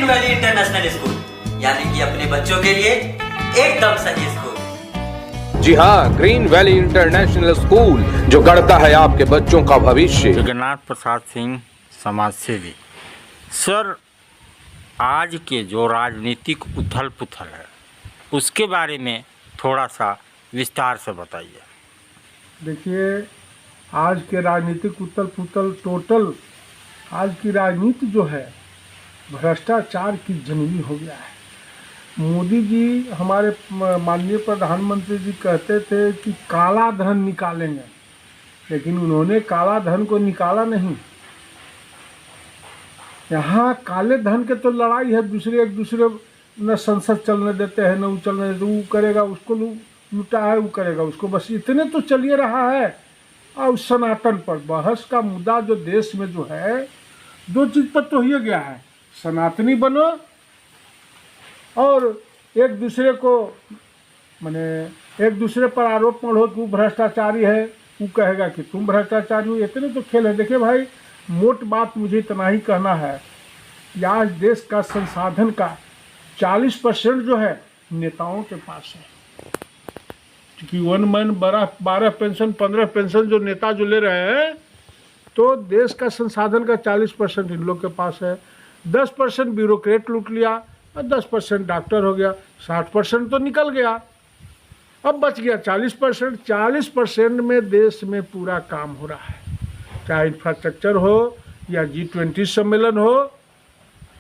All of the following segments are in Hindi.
वैली इंटरनेशनल स्कूल, यानी कि अपने बच्चों के लिए एकदम सही स्कूल। जी हाँ, ग्रीन वैली इंटरनेशनल स्कूल जो गढ़ता है आपके बच्चों का भविष्य। जगन्नाथ प्रसाद सिंह, समाज सेवी। सर, आज के जो राजनीतिक उथल पुथल है उसके बारे में थोड़ा सा विस्तार से बताइए। देखिए, आज के राजनीतिक उथल पुथल टोटल आज की राजनीति जो है भ्रष्टाचार की जननी हो गया है। मोदी जी, हमारे माननीय प्रधानमंत्री जी कहते थे कि काला धन निकालेंगे, लेकिन उन्होंने काला धन को निकाला नहीं। यहाँ काले धन के तो लड़ाई है, दूसरे एक दूसरे न संसद चलने देते हैं न वो चलने देते, वो करेगा उसको लूटा है, वो करेगा उसको, बस इतने तो चलिए रहा है। और सनातन पर बहस का मुद्दा जो देश में जो है, दो चीज़ पर तो ही गया है, सनातनी बनो और एक दूसरे को माने एक दूसरे पर आरोप मढ़ो कि वो भ्रष्टाचारी है, वो कहेगा कि तुम भ्रष्टाचारी हो। इतने तो खेल है। देखिए भाई, मोट बात मुझे इतना ही कहना है, आज देश का संसाधन का 40% जो है नेताओं के पास है। क्योंकि 1 मन 12 पेंशन 15 पेंशन जो नेता जो ले रहे हैं, तो देश का संसाधन का 40% इन लोग के पास है। 10% ब्यूरोक्रेट लूट लिया और 10% डॉक्टर हो गया, 60% तो निकल गया। अब बच गया 40%। 40% में देश में पूरा काम हो रहा है, चाहे इंफ्रास्ट्रक्चर हो या G20 सम्मेलन हो,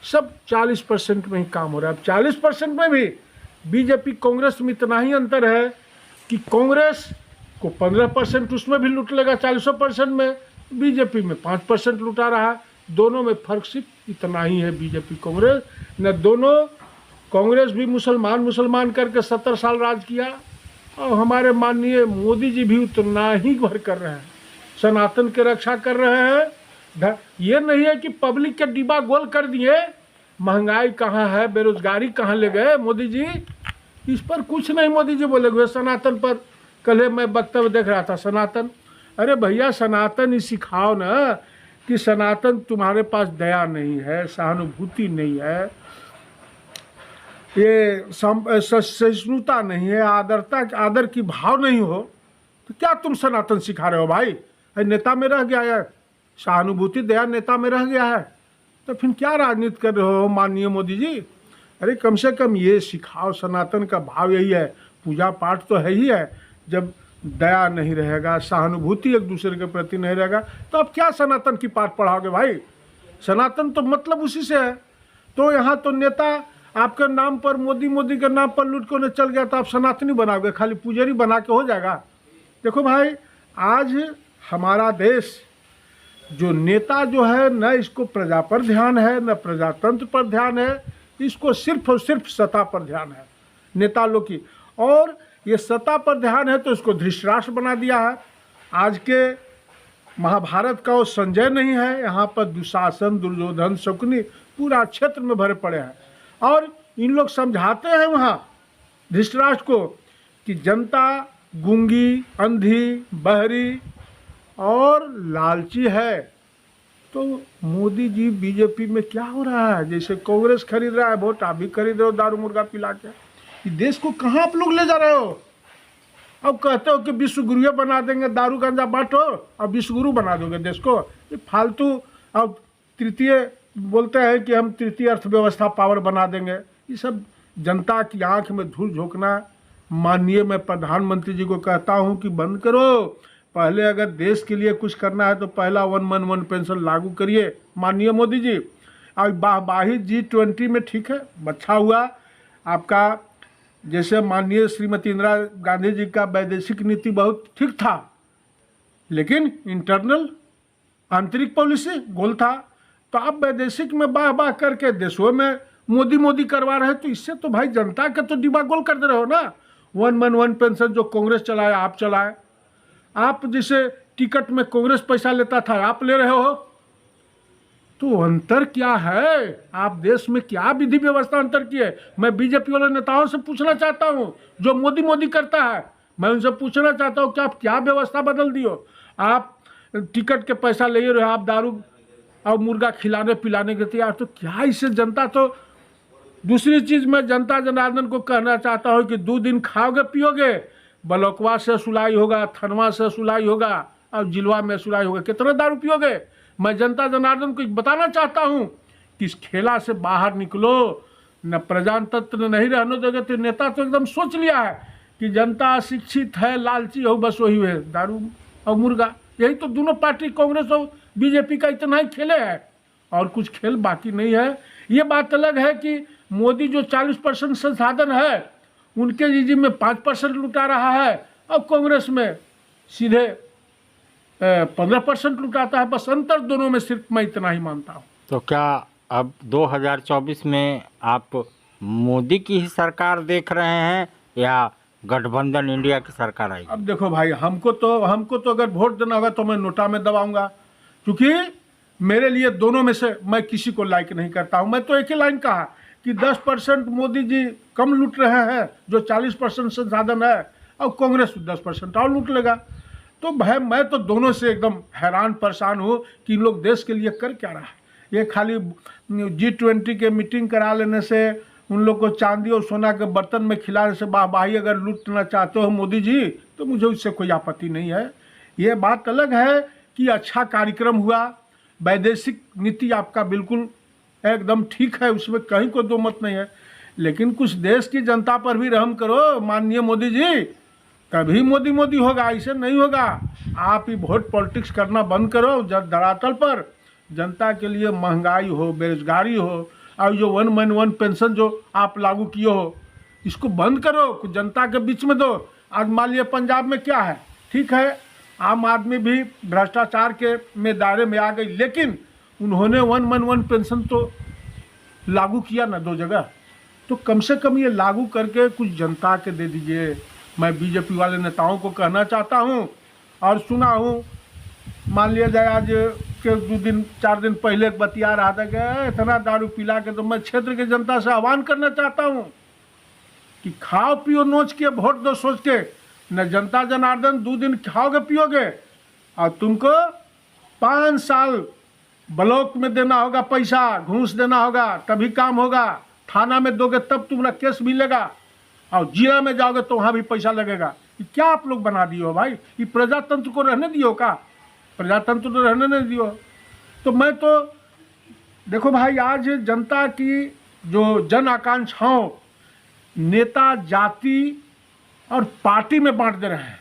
सब 40% में ही काम हो रहा है। 40% में भी बीजेपी कांग्रेस में इतना ही अंतर है कि कांग्रेस को 15% उसमें भी लूट लेगा 40% में, बीजेपी में 5% लुटा रहा है। दोनों में फर्क सिर्फ इतना ही है, बीजेपी कांग्रेस न। दोनों, कांग्रेस भी मुसलमान करके 70 साल राज किया और हमारे माननीय मोदी जी भी उतना ही भर कर रहे हैं, सनातन की रक्षा कर रहे हैं। ये नहीं है कि पब्लिक के डिब्बा गोल कर दिए, महंगाई कहाँ है, बेरोजगारी कहाँ ले गए मोदी जी, इस पर कुछ नहीं मोदी जी बोले हुए। सनातन पर कल मैं वक्तव्य देख रहा था, सनातन, अरे भैया सनातन ही सिखाओ ना कि सनातन तुम्हारे पास दया नहीं है, सहानुभूति नहीं है, ये सहिष्णुता नहीं है, आदर की भाव नहीं हो, तो क्या तुम सनातन सिखा रहे हो भाई? नेता में रह गया है, सहानुभूति दया नेता में रह गया है, तो फिर क्या राजनीति कर रहे हो माननीय मोदी जी? अरे कम से कम ये सिखाओ, सनातन का भाव यही है। पूजा पाठ तो है ही है, जब दया नहीं रहेगा, सहानुभूति एक दूसरे के प्रति नहीं रहेगा, तो आप क्या सनातन की पाठ पढ़ाओगे भाई? सनातन तो मतलब उसी से है। तो यहाँ तो नेता आपके नाम पर, मोदी के नाम पर लूट को न चल गया, तो आप सनातनी बनाओगे, खाली पुजारी बना के हो जाएगा? देखो भाई, आज हमारा देश जो नेता जो है, न इसको प्रजा पर ध्यान है न प्रजातंत्र पर ध्यान है, इसको सिर्फ और सिर्फ सत्ता पर ध्यान है नेता लोग की। और ये सत्ता पर ध्यान है तो इसको धृतराष्ट्र बना दिया है। आज के महाभारत का वो संजय नहीं है, यहाँ पर दुशासन, दुर्योधन, शकुनी पूरा क्षेत्र में भरे पड़े हैं। और इन लोग समझाते हैं वहाँ धृतराष्ट्र को कि जनता गूंगी, अंधी, बहरी और लालची है। तो मोदी जी बीजेपी में क्या हो रहा है? जैसे कांग्रेस खरीद रहा है वोट, आप भी खरीद रहे हो दारू मुर्गा पिला के। ये देश को कहाँ आप लोग ले जा रहे हो? अब कहते हो कि विश्व गुरु बना देंगे, दारू गांजा बांटो और विश्व गुरु बना दोगे देश को। ये फालतू। अब तृतीय बोलते हैं कि हम तृतीय अर्थव्यवस्था पावर बना देंगे। ये सब जनता की आंख में धूल झोंकना। माननीय मैं प्रधानमंत्री जी को कहता हूँ कि बंद करो। पहले अगर देश के लिए कुछ करना है तो पहला 1 मन 1 पेंशन लागू करिए माननीय मोदी जी। अब बाही G20 में ठीक है, अच्छा हुआ आपका। जैसे माननीय श्रीमती इंदिरा गांधी जी का वैदेशिक नीति बहुत ठीक था, लेकिन इंटरनल आंतरिक पॉलिसी गोल था। तो आप वैदेशिक में बाह करके देशों में मोदी करवा रहे, तो इससे तो भाई जनता के तो डिब्बा गोल कर दे रहे हो ना। 1 मन 1 पेंशन जो कांग्रेस चलाए आप चलाए। आप जिसे टिकट में कांग्रेस पैसा लेता था आप ले रहे हो, तो अंतर क्या है? आप देश में क्या विधि व्यवस्था अंतर की है? मैं बीजेपी वाले नेताओं से पूछना चाहता हूँ जो मोदी करता है, मैं उनसे पूछना चाहता हूँ कि आप क्या व्यवस्था बदल दियो? आप टिकट के पैसा ले रहे हो, आप दारू और मुर्गा खिलाने पिलाने के तैयार, तो क्या इससे जनता तो दूसरी चीज मैं जनता जनार्दन को कहना चाहता हूं कि 2 दिन खाओगे पियोगे, ब्लॉकवा से सुलाई होगा, थनवा से सुलाई होगा और जिलवा में सुलाई होगा, कितना दारू पियोगे। मैं जनता जनार्दन को बताना चाहता हूं कि इस खेला से बाहर निकलो, न प्रजातंत्र नहीं रहने दोगे। तो नेता तो एकदम सोच लिया है कि जनता शिक्षित है, लालची हो, बस वही है दारू और मुर्गा। यही तो दोनों पार्टी कांग्रेस और बीजेपी का इतना ही खेले है और कुछ खेल बाकी नहीं है। ये बात अलग है कि मोदी जो 40% संसाधन है उनके रिजिम में 5% लुटा रहा है और कांग्रेस में सीधे 15% लुटाता है। बस अंतर दोनों में सिर्फ मैं इतना ही मानता हूँ। तो क्या अब 2024 में आप मोदी की ही सरकार देख रहे हैं या गठबंधन इंडिया की सरकार आएगी? अब देखो भाई, हमको तो अगर वोट देना होगा तो मैं नोटा में दबाऊंगा, क्योंकि मेरे लिए दोनों में से मैं किसी को लाइक नहीं करता हूं। मैं तो एक ही लाइन कहा कि 10% मोदी जी कम लूट रहे हैं, जो 40% संसाधन है, और कांग्रेस 10% और लूट लेगा। तो भाई मैं तो दोनों से एकदम हैरान परेशान हूँ कि इन लोग देश के लिए कर क्या रहा है। ये खाली G20 के मीटिंग करा लेने से, उन लोग को चांदी और सोना के बर्तन में खिलाने से वाहवाही अगर लूटना चाहते हो मोदी जी, तो मुझे उससे कोई आपत्ति नहीं है। ये बात अलग है कि अच्छा कार्यक्रम हुआ, वैदेशिक नीति आपका बिल्कुल एकदम ठीक है, उसमें कहीं कोई दो मत नहीं है। लेकिन कुछ देश की जनता पर भी रहम करो माननीय मोदी जी, कभी मोदी मोदी होगा, ऐसे नहीं होगा। आप ही वोट पॉलिटिक्स करना बंद करो, जब धरातल पर जनता के लिए महंगाई हो, बेरोजगारी हो, और जो 1 man 1 पेंशन जो आप लागू किए हो, इसको बंद करो, कुछ जनता के बीच में दो। आज मान लिया पंजाब में क्या है, ठीक है आम आदमी भी भ्रष्टाचार के में दायरे में आ गई, लेकिन उन्होंने 1 man 1 पेंशन तो लागू किया ना 2 जगह। तो कम से कम ये लागू करके कुछ जनता के दे दीजिए। मैं बीजेपी वाले नेताओं को कहना चाहता हूँ, और सुना हूँ, मान लिया जाए आज के 2 दिन 4 दिन पहले बतिया रहा था कि इतना दारू पिला के, तो मैं क्षेत्र की जनता से आह्वान करना चाहता हूँ कि खाओ पियो नोच के वोट दो सोच के। न जनता जनार्दन 2 दिन खाओगे पियोगे और तुमको 5 साल ब्लॉक में देना होगा, पैसा घूस देना होगा, तभी काम होगा। थाना में दोगे तब तुम्हारा केस मिलेगा, और जिला में जाओगे तो वहाँ भी पैसा लगेगा। ये क्या आप लोग बना दियो भाई? ये प्रजातंत्र को रहने दियो का? प्रजातंत्र तो रहने नहीं दियो। तो मैं तो देखो भाई, आज जनता की जो जन आकांक्षाओं नेता जाति और पार्टी में बांट दे रहे हैं,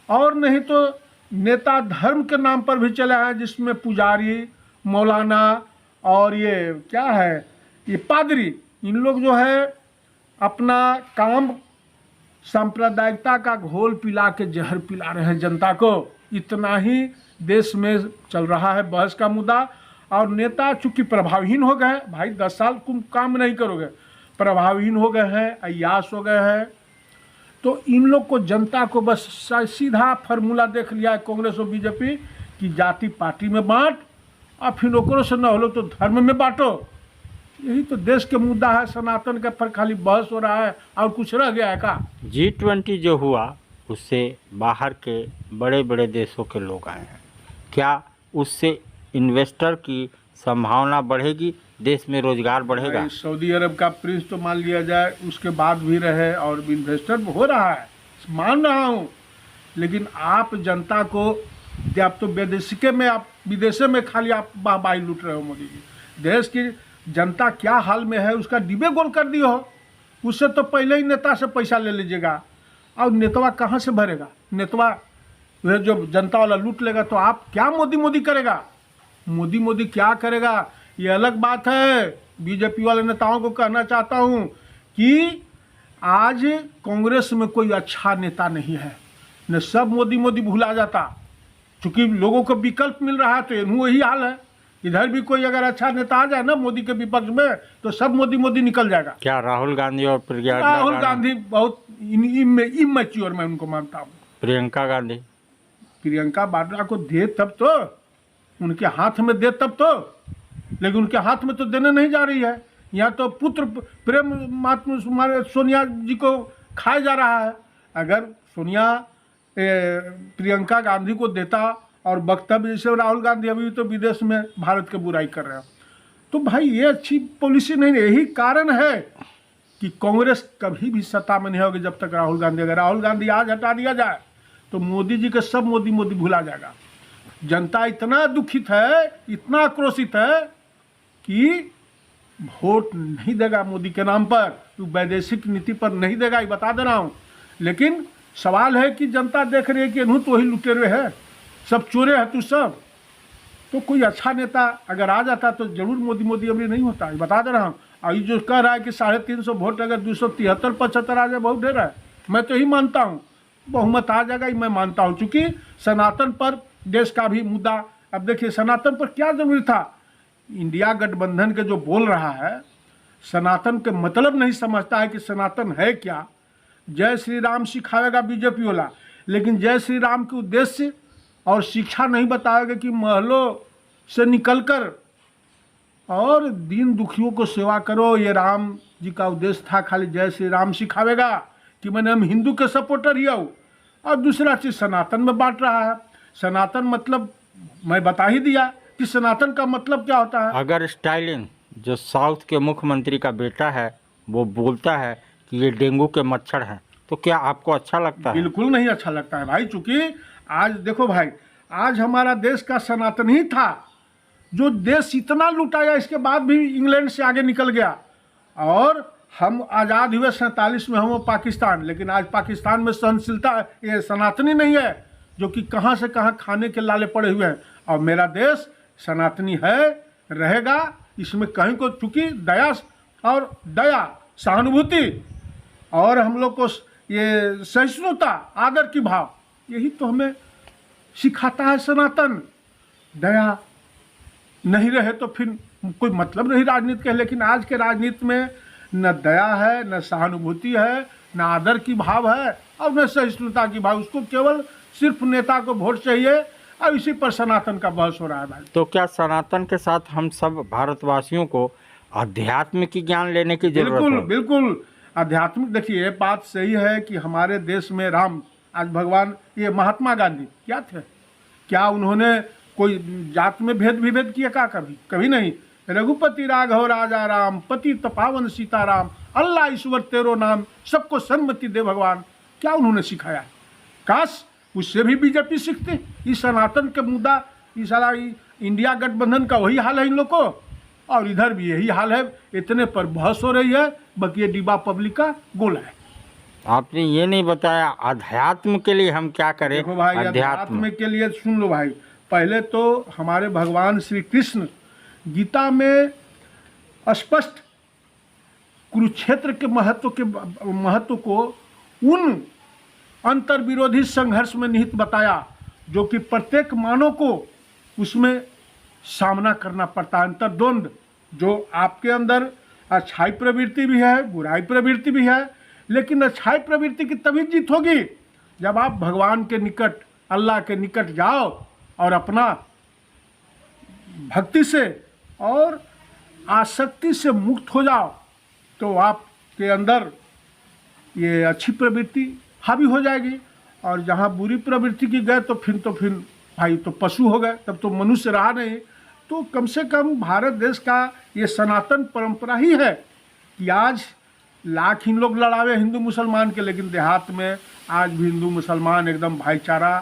और नहीं तो नेता धर्म के नाम पर भी चले हैं, जिसमें पुजारी, मौलाना और ये क्या है, ये पादरी, इन लोग जो है अपना काम सांप्रदायिकता का घोल पिला के जहर पिला रहे हैं जनता को। इतना ही देश में चल रहा है बहस का मुद्दा। और नेता चूंकि प्रभावहीन हो गए भाई, 10 साल तुम काम नहीं करोगे, प्रभावहीन हो गए हैं, अय्याश हो गए हैं। तो इन लोग को जनता को बस सीधा फार्मूला देख लिया है कांग्रेस और बीजेपी कि जाति पार्टी में बांट, और फिर ओकरों से न हो तो धर्म में बांटो। यही तो देश के मुद्दा है, सनातन के पर खाली बहस हो रहा है, और कुछ रह गया है का? G20 जो हुआ उससे बाहर के बड़े बड़े देशों के लोग आए हैं, क्या उससे इन्वेस्टर की संभावना बढ़ेगी, देश में रोजगार बढ़ेगा? सऊदी अरब का प्रिंस तो मान लिया जाए उसके बाद भी रहे, और इन्वेस्टर हो रहा है, मान रहा हूँ। लेकिन आप जनता को, आप तो विदेशे में खाली आप वाहवाही लूट रहे हो मोदी जी। देश की जनता क्या हाल में है उसका डिबे गोल कर दिए हो। उससे तो पहले ही नेता से पैसा ले लीजिएगा, और नेतवा कहाँ से भरेगा? नेतवा वह जो जनता वाला लूट लेगा, तो आप क्या मोदी मोदी करेगा? मोदी मोदी क्या करेगा ये अलग बात है। बीजेपी वाले नेताओं को कहना चाहता हूँ कि आज कांग्रेस में कोई अच्छा नेता नहीं है, न सब मोदी मोदी भुला जाता। चूँकि लोगों को विकल्प मिल रहा है, तो इन्हों वही हाल है। इधर भी कोई अगर अच्छा नेता आ जाए ना मोदी के विपक्ष में, तो सब मोदी मोदी निकल जाएगा। क्या राहुल गांधी और राहुल गांधी बहुत इमेच्योर मैं उनको मानता हूँ। प्रियंका वाड्रा को दे तब तो, उनके हाथ में दे तब तो, लेकिन उनके हाथ में तो देने नहीं जा रही है। यहाँ तो पुत्र प्रेम महात्मा सोनिया जी को खाया जा रहा है। अगर सोनिया प्रियंका गांधी को देता और वक्तव्य, जैसे राहुल गांधी अभी तो विदेश में भारत की बुराई कर रहे हैं, तो भाई ये अच्छी पॉलिसी नहीं है। यही कारण है कि कांग्रेस कभी भी सत्ता में नहीं होगी जब तक राहुल गांधी, अगर राहुल गांधी आज हटा दिया जाए तो मोदी जी का सब मोदी मोदी भुला जाएगा। जनता इतना दुखित है, इतना आक्रोशित है कि वोट नहीं देगा मोदी के नाम पर, तो वैदेशिक नीति पर नहीं देगा, ये बता दे रहा हूँ। लेकिन सवाल है कि जनता देख रही है कि इन्हों तो वही लुटेरे है, सब चोरे हैं तू सब। तो कोई अच्छा नेता अगर आ जाता तो जरूर मोदी मोदी अभी नहीं होता, ये बता दे रहा हूँ। और ये जो कह रहा है कि 350 वोट अगर 273-75 आ जाए बहुत ढेर है, मैं तो यही मानता हूँ बहुमत आ जाएगा, मैं मानता हूँ। चूँकि सनातन पर देश का भी मुद्दा, अब देखिए सनातन पर क्या जरूरी था। इंडिया गठबंधन के जो बोल रहा है, सनातन के मतलब नहीं समझता है कि सनातन है क्या। जय श्री राम सिखाएगा बीजेपी वाला, लेकिन जय श्री राम के उद्देश्य और शिक्षा नहीं बताएगा कि महलों से निकलकर और दीन दुखियों को सेवा करो। ये राम जी का उद्देश्य था, खाली जय श्री राम सिखावेगा कि मैंने हम हिंदू के सपोर्टर ही हूँ। और दूसरा चीज़ सनातन में बांट रहा है। सनातन मतलब मैं बता ही दिया कि सनातन का मतलब क्या होता है। अगर स्टालिन जो साउथ के मुख्यमंत्री का बेटा है वो बोलता है कि ये डेंगू के मच्छर हैं, तो क्या आपको अच्छा लगता है? बिल्कुल नहीं अच्छा लगता है भाई। चूंकि आज देखो भाई, आज हमारा देश का सनातन ही था जो देश इतना लुटाया, इसके बाद भी इंग्लैंड से आगे निकल गया। और हम आज़ाद हुए 47 में, हम पाकिस्तान, लेकिन आज पाकिस्तान में सहनशीलता ये सनातनी नहीं है, जो कि कहाँ से कहाँ खाने के लाले पड़े हुए हैं। और मेरा देश सनातनी है, रहेगा, इसमें कहीं को चूँकि दया सहानुभूति और हम लोग को ये सहिष्णुता आदर की भाव, यही तो हमें सिखाता है सनातन। दया नहीं रहे तो फिर कोई मतलब नहीं राजनीति के। लेकिन आज के राजनीति में न दया है, न सहानुभूति है, न आदर की भाव है और न सहिष्णुता की भाव। उसको केवल सिर्फ नेता को वोट चाहिए और इसी पर सनातन का बहस हो रहा है भाई। तो क्या सनातन के साथ हम सब भारतवासियों को अध्यात्म की ज्ञान लेने की जरूरत है? बिल्कुल बिल्कुल आध्यात्मिक। देखिए ये बात सही है कि हमारे देश में राम, आज भगवान ये महात्मा गांधी क्या थे? क्या उन्होंने कोई जात में भेद विभेद किया? का कभी नहीं। रघुपति राघव राजा राम, पति तपावन सीताराम, अल्लाह ईश्वर तेरो नाम, सबको सन्मति दे भगवान, क्या उन्होंने सिखाया? काश उससे भी बीजेपी सीखते। इस सनातन के मुद्दा, इस सारा इंडिया गठबंधन का वही हाल है इन लोग को, और इधर भी यही हाल है। इतने पर बहस हो रही है, बाकी ये डिब्बा पब्लिक का गोला है। आपने ये नहीं बताया अध्यात्म के लिए हम क्या करें। देखो भाई, अध्यात्म के लिए सुन लो भाई। पहले तो हमारे भगवान श्री कृष्ण गीता में स्पष्ट कुरुक्षेत्र के महत्व को उन अंतर विरोधी संघर्ष में निहित बताया, जो कि प्रत्येक मानव को उसमें सामना करना पड़ता है। अंतर्द्वंद, जो आपके अंदर अच्छाई प्रवृत्ति भी है, बुराई प्रवृत्ति भी है, लेकिन अच्छाई प्रवृत्ति की तभी जीत होगी जब आप भगवान के निकट, अल्लाह के निकट जाओ और अपना भक्ति से और आसक्ति से मुक्त हो जाओ, तो आपके अंदर ये अच्छी प्रवृत्ति हावी हो जाएगी। और जहाँ बुरी प्रवृत्ति की गए तो फिर भाई तो पशु हो गए, तब तो मनुष्य रहा नहीं। तो कम से कम भारत देश का ये सनातन परंपरा ही है कि आज लाख इन लोग लड़ावे हिंदू मुसलमान के, लेकिन देहात में आज भी हिंदू मुसलमान एकदम भाईचारा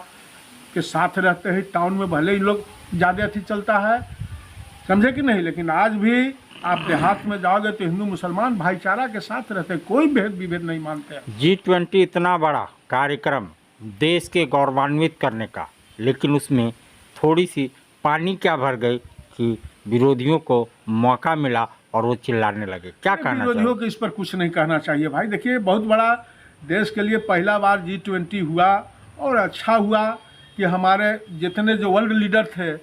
के साथ रहते हैं। टाउन में भले ही लोग ज़्यादा अथी चलता है, समझे कि नहीं, लेकिन आज भी आप देहात में जाओगे तो हिंदू मुसलमान भाईचारा के साथ रहते हैं, कोई भेद विभेद नहीं मानते हैं। G20 इतना बड़ा कार्यक्रम देश के गौरवान्वित करने का, लेकिन उसमें थोड़ी सी पानी क्या भर गई कि विरोधियों को मौका मिला और वो चिल्लाने लगे। क्या कहना चाहिए? विरोधियों को इस पर कुछ नहीं कहना चाहिए भाई। देखिए बहुत बड़ा देश के लिए पहला बार G20 हुआ और अच्छा हुआ कि हमारे जितने जो वर्ल्ड लीडर थे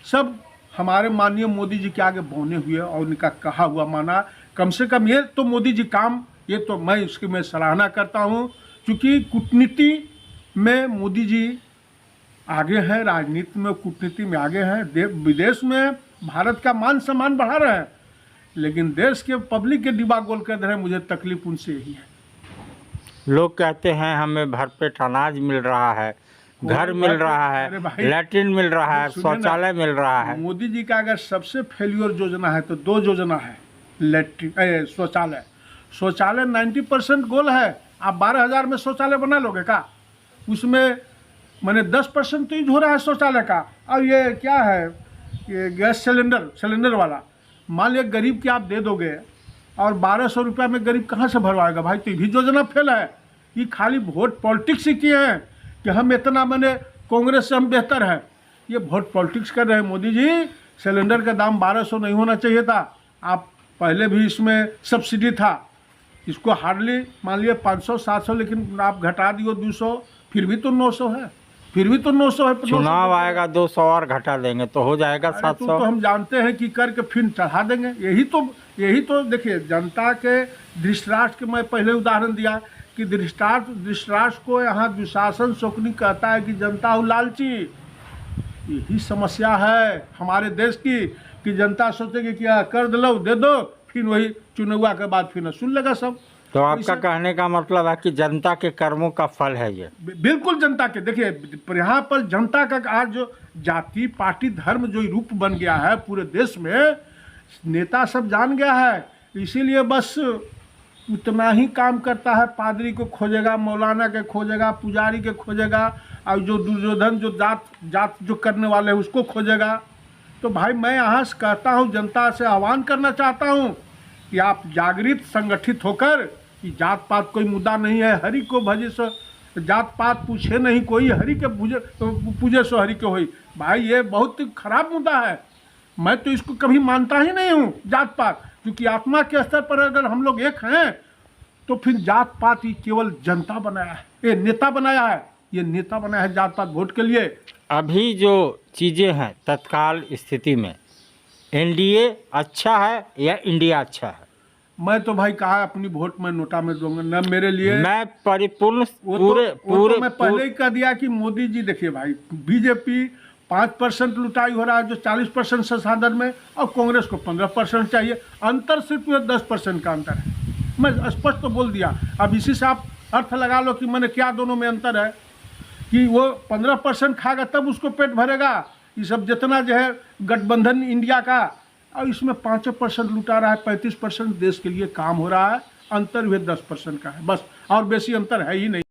सब हमारे माननीय मोदी जी के आगे बौने हुए और उनका कहा हुआ माना। कम से कम ये तो मोदी जी काम, ये तो मैं इसकी मैं सराहना करता हूँ, क्योंकि कूटनीति में मोदी जी आगे हैं, राजनीति में कूटनीति में आगे हैं। विदेश में भारत का मान सम्मान बढ़ा रहे हैं, लेकिन देश के पब्लिक के डिब्बा गोल कर रहे हैं। मुझे तकलीफ उनसे यही है। लोग कहते हैं हमें भरपेट अनाज मिल रहा है, घर मिल रहा अरे है, भाई, लैट्रिन मिल रहा है, सुनिए ना, शौचालय मिल रहा है। मोदी जी का अगर सबसे फेल्यूर योजना है तो दो योजना है, लैट्रिन शौचालय। शौचालय 90% गोल है। आप 12,000 में शौचालय बना लोगे का? उसमें मैंने 10% तो यूज हो रहा है शौचालय का। और ये क्या है, ये गैस सिलेंडर वाला, मान लिया गरीब की आप दे दोगे और 1,200 रुपया में गरीब कहाँ से भरवाएगा भाई? तो ये भी योजना फेल है। ये खाली वोट पॉलिटिक्स ही किए हैं कि हम इतना, मैंने कांग्रेस से हम बेहतर हैं। ये वोट पॉलिटिक्स कर रहे हैं मोदी जी। सिलेंडर का दाम 1,200 नहीं होना चाहिए था। आप पहले भी इसमें सब्सिडी था, इसको हार्डली मान लिया 500-700, लेकिन आप घटा दियो 200, फिर भी तो 900 है, फिर भी तो 900 है। चुनाव आएगा 200 और घटा देंगे तो हो जाएगा 700। तो हम जानते हैं कि करके फिर चढ़ा देंगे। यही तो देखिए, जनता के धृतराष्ट्र के मैं पहले उदाहरण दिया कि धृतराष्ट्र को यहाँ दुशासन शकुनी कहता है कि जनता हो लालची। यही समस्या है हमारे देश की कि जनता सोचेगी कि कर दो, दे दो, फिर वही चुनाव के बाद फिर सुन लेगा सब। तो आपका कहने का मतलब है कि जनता के कर्मों का फल है ये? बिल्कुल जनता के। देखिए, यहाँ पर जनता का आज जो जाति पार्टी धर्म जो रूप बन गया है पूरे देश में, नेता सब जान गया है। इसीलिए बस उतना ही काम करता है। पादरी को खोजेगा, मौलाना के खोजेगा, पुजारी के खोजेगा, और जो दुर्योधन जो जात जो करने वाले हैं उसको खोजेगा। तो भाई मैं यहाँ से कहता हूँ, जनता से आह्वान करना चाहता हूँ कि आप जागृत संगठित होकर, कि जात पात कोई मुद्दा नहीं है, हरि को भजे सो जात पात पूछे नहीं कोई, हरि के पूजे सो हरि के होई। भाई ये बहुत खराब मुद्दा है। मैं तो इसको कभी मानता ही नहीं हूँ जात पात, क्योंकि आत्मा के स्तर पर अगर हम लोग एक हैं तो फिर जात पात ही केवल जनता बनाया है, ये नेता बनाया है, ये नेता बनाया है जात पात वोट के लिए। अभी जो चीज़ें हैं तत्काल स्थिति में, एनडीए अच्छा है या इंडिया अच्छा है? मैं तो भाई कहा अपनी वोट मैं नोटा में दूंगा, न मेरे लिए। मैं परिपूर्ण पूरे तो मैं पहले ही कह दिया कि मोदी जी, देखिए भाई, बीजेपी 5% लुटाई हो रहा है जो 40% संसाधन में, और कांग्रेस को 15% चाहिए। अंतर सिर्फ 10% का अंतर है। मैं स्पष्ट तो बोल दिया। अब इसी से आप अर्थ लगा लो कि मैंने क्या दोनों में अंतर है, कि वो 15% खाएगा तब उसको पेट भरेगा। ये सब जितना जो है गठबंधन इंडिया का, और इसमें 5% लुटा रहा है, 35% देश के लिए काम हो रहा है। अंतर हुए 10% का है बस, और बेसी अंतर है ही नहीं।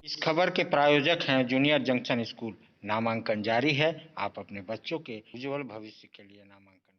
इस खबर के प्रायोजक हैं जूनियर जंक्शन स्कूल। नामांकन जारी है। आप अपने बच्चों के उज्जवल भविष्य के लिए नामांकन